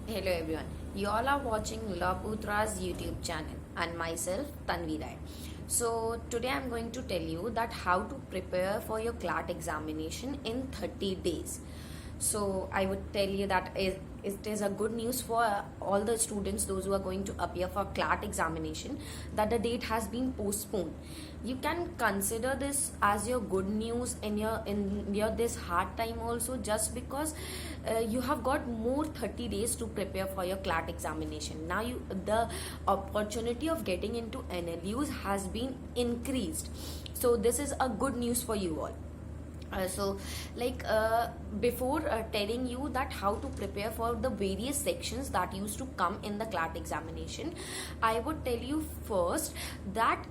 Hello everyone, you all are watching Laputra's YouTube channel and myself Tanvi Rai. So today I'm going to tell you that how to prepare for your CLAT examination in 30 days. So I would tell you that it is a good news for all the students, those who are going to appear for CLAT examination, that the date has been postponed. You can consider this as your good news in your this hard time also, just because you have got more 30 days to prepare for your CLAT examination. Now the opportunity of getting into NLUs has been increased. So this is a good news for you all. Before telling you that how to prepare for the various sections that used to come in the CLAT examination, I would tell you first that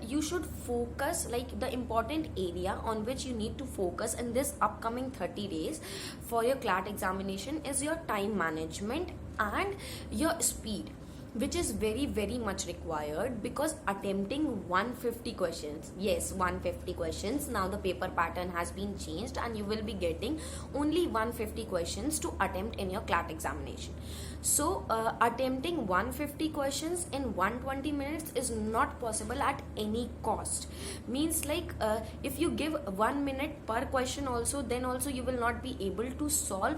you should focus, like the important area on which you need to focus in this upcoming 30 days for your CLAT examination is your time management and your speed, which is very much required, because attempting 150 questions, yes, 150 questions, now the paper pattern has been changed and you will be getting only 150 questions to attempt in your CLAT examination. So attempting 150 questions in 120 minutes is not possible at any cost. Means like if you give 1 minute per question also, then also you will not be able to solve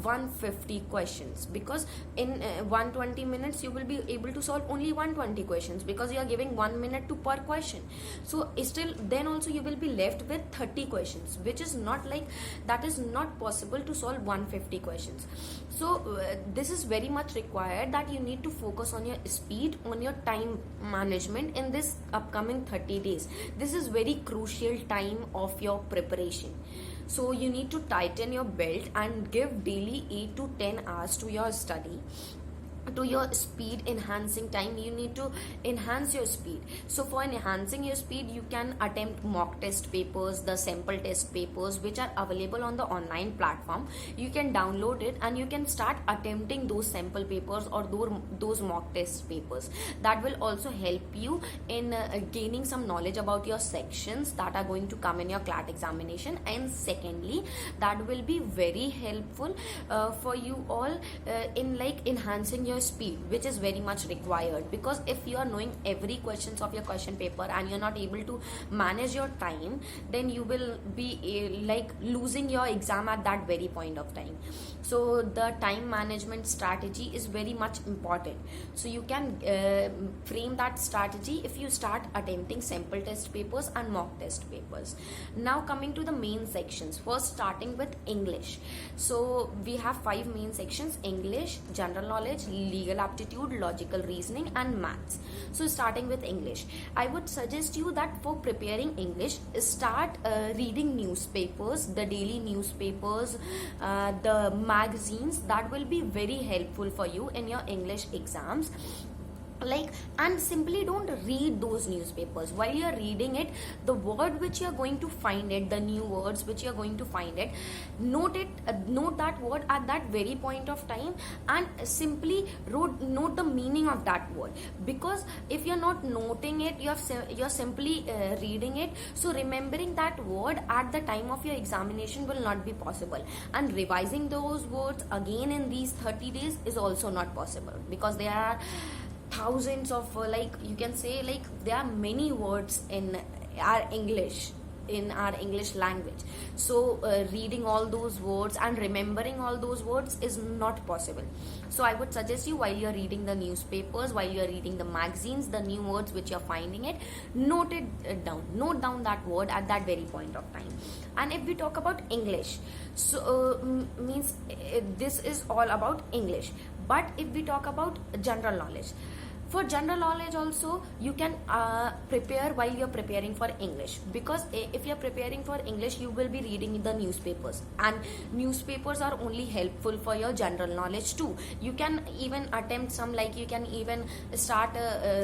150 questions, because in 120 minutes you will be able to solve only 120 questions, because you are giving 1 minute to per question. So still then also you will be left with 30 questions, which is not like, that is not possible to solve 150 questions. So this is very much required that you need to focus on your speed, on your time management in this upcoming 30 days. This is very crucial time of your preparation. So you need to tighten your belt and give daily 8 to 10 hours to your study. To your speed enhancing time, you need to enhance your speed. So for enhancing your speed, you can attempt mock test papers, the sample test papers, which are available on the online platform. You can download it and you can start attempting those sample papers or those mock test papers. That will also help you in gaining some knowledge about your sections that are going to come in your CLAT examination. And secondly, that will be very helpful for you all in like enhancing your speed, which is very much required, because if you are knowing every questions of your question paper and you're not able to manage your time, then you will be like losing your exam at that very point of time. So the time management strategy is very much important. So you can frame that strategy if you start attempting sample test papers and mock test papers. Now coming to the main sections, first starting with English. So we have 5 main sections: English, general knowledge, legal aptitude, logical reasoning, and maths. So starting with English, I would suggest you that for preparing English, start reading newspapers, the daily newspapers, the magazines. That will be very helpful for you in your English exams. And simply don't read those newspapers. While you're reading it, the word which you're going to find it, the new words which you're going to find it, note that word at that very point of time, and simply note the meaning of that word. Because if you're not noting it, you're simply reading it, so remembering that word at the time of your examination will not be possible, and revising those words again in these 30 days is also not possible, because there are thousands of you can say, like, there are many words in our English language. So reading all those words and remembering all those words is not possible. So I would suggest you, while you're reading the newspapers, while you're reading the magazines, the new words which you're finding it, note down that word at that very point of time. And if we talk about English, so means this is all about English. But if we talk about general knowledge, for general knowledge also you can prepare while you're preparing for English, because if you're preparing for English, you will be reading the newspapers, and newspapers are only helpful for your general knowledge too. You can even attempt some, like you can even start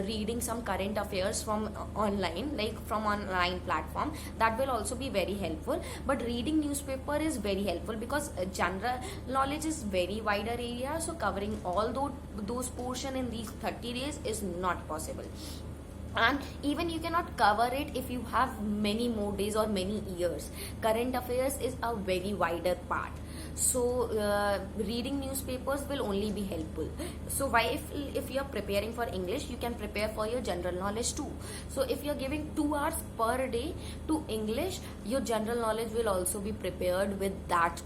reading some current affairs from online, like from online platform. That will also be very helpful. But reading newspaper is very helpful, because general knowledge is very wider area, so covering all those portion in these 30 days is not possible. And even you cannot cover it if you have many more days or many years. Current affairs is a very wider part. So reading newspapers will only be helpful. So why, if you are preparing for English, you can prepare for your general knowledge too. So if you are giving 2 hours per day to English, your general knowledge will also be prepared with that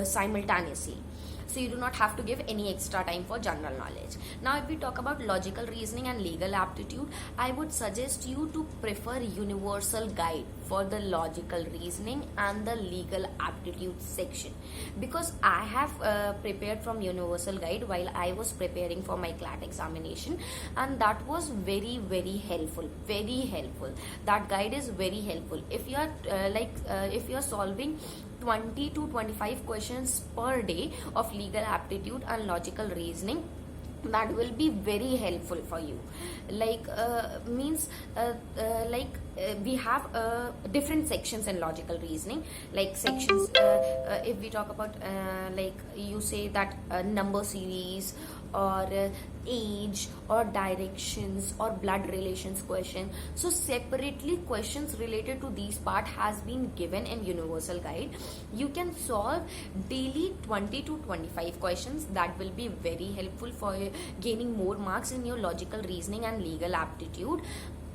simultaneously. So you do not have to give any extra time for general knowledge. Now if we talk about logical reasoning and legal aptitude, I would suggest you to prefer universal guide for the logical reasoning and the legal aptitude section, because I have prepared from universal guide while I was preparing for my CLAT examination, and that was very very helpful, very helpful. That guide is very helpful. If you are if you are solving 20 to 25 questions per day of legal aptitude and logical reasoning, that will be very helpful for you. We have different sections in logical reasoning, like sections if we talk about like you say that number series or age or directions or blood relations question. So separately questions related to these part has been given in universal guide. You can solve daily 20 to 25 questions. That will be very helpful for gaining more marks in your logical reasoning and legal aptitude.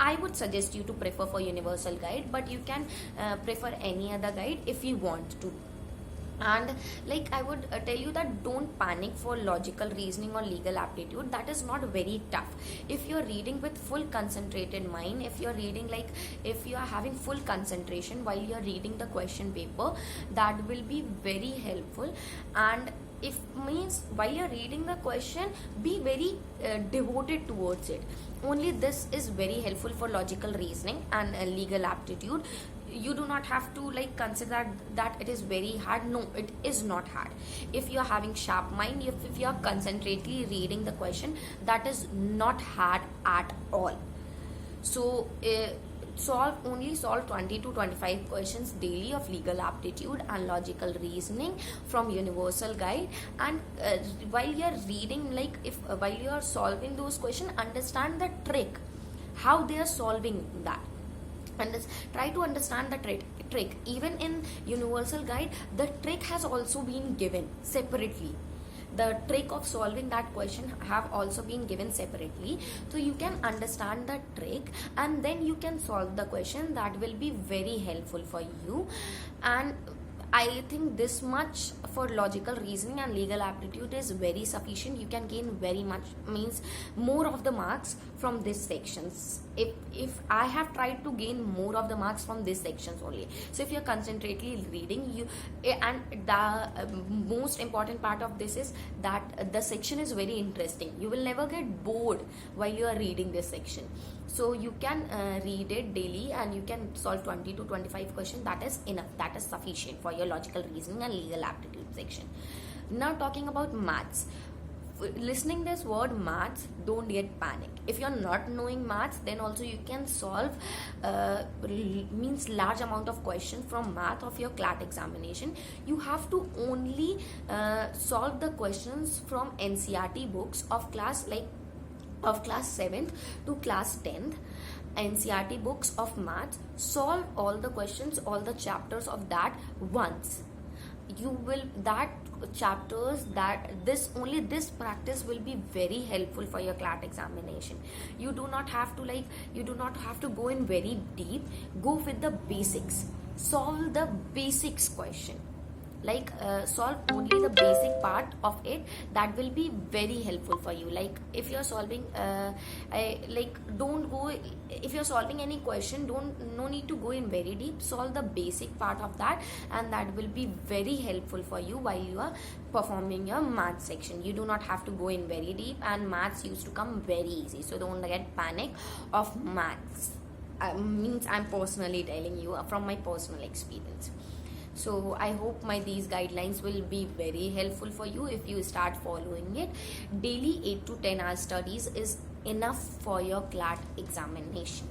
I would suggest you to prefer for universal guide, but you can prefer any other guide if you want to. And I would tell you that don't panic for logical reasoning or legal aptitude. That is not very tough. If you're reading with full concentrated mind, if you're reading if you are having full concentration while you're reading the question paper, that will be very helpful. And if means while you're reading the question, be very devoted towards it. Only this is very helpful for logical reasoning and legal aptitude. You do not have to consider that it is very hard. No, it is not hard. If you are having sharp mind, if you are concentrately reading the question, that is not hard at all. So solve 20 to 25 questions daily of legal aptitude and logical reasoning from universal guide. And while you are reading, while you are solving those questions, understand the trick, how they are solving that, and try to understand the trick. Even in universal guide, the trick has also been given separately. The trick of solving that question have also been given separately, so you can understand the trick and then you can solve the question. That will be very helpful for you. And I think this much for logical reasoning and legal aptitude is very sufficient. You can gain very much, means more of the marks from these sections. If I have tried to gain more of the marks from these sections only. So if you're concentrately reading, and the most important part of this is that the section is very interesting. You will never get bored while you are reading this section. So you can read it daily and you can solve 20 to 25 questions. That is enough. That is sufficient for your logical reasoning and legal aptitude section. Now talking about maths. Listening this word maths, don't get panic. If you're not knowing maths, then also you can solve means large amount of questions from math of your CLAT examination. You have to only solve the questions from NCERT books of class 7th to class 10th. NCERT books of maths. Solve all the questions, all the chapters of that once. You will that chapters that this practice will be very helpful for your CLAT examination. You do not have to go in very deep. Go with the basics. Solve the basics question. Solve only the basic part of it. That will be very helpful for you. If you're solving if you're solving any question, no need to go in very deep. Solve the basic part of that, and that will be very helpful for you while you are performing your math section. You do not have to go in very deep, and maths used to come very easy. So don't get panic of maths. Means I'm personally telling you from my personal experience. So I hope these guidelines will be very helpful for you if you start following it. Daily 8 to 10 hours studies is enough for your CLAT examination,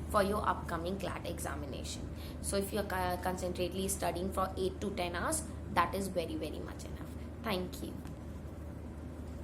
for your upcoming CLAT examination. So if you're concentrately studying for 8 to 10 hours, that is very very much enough. Thank you.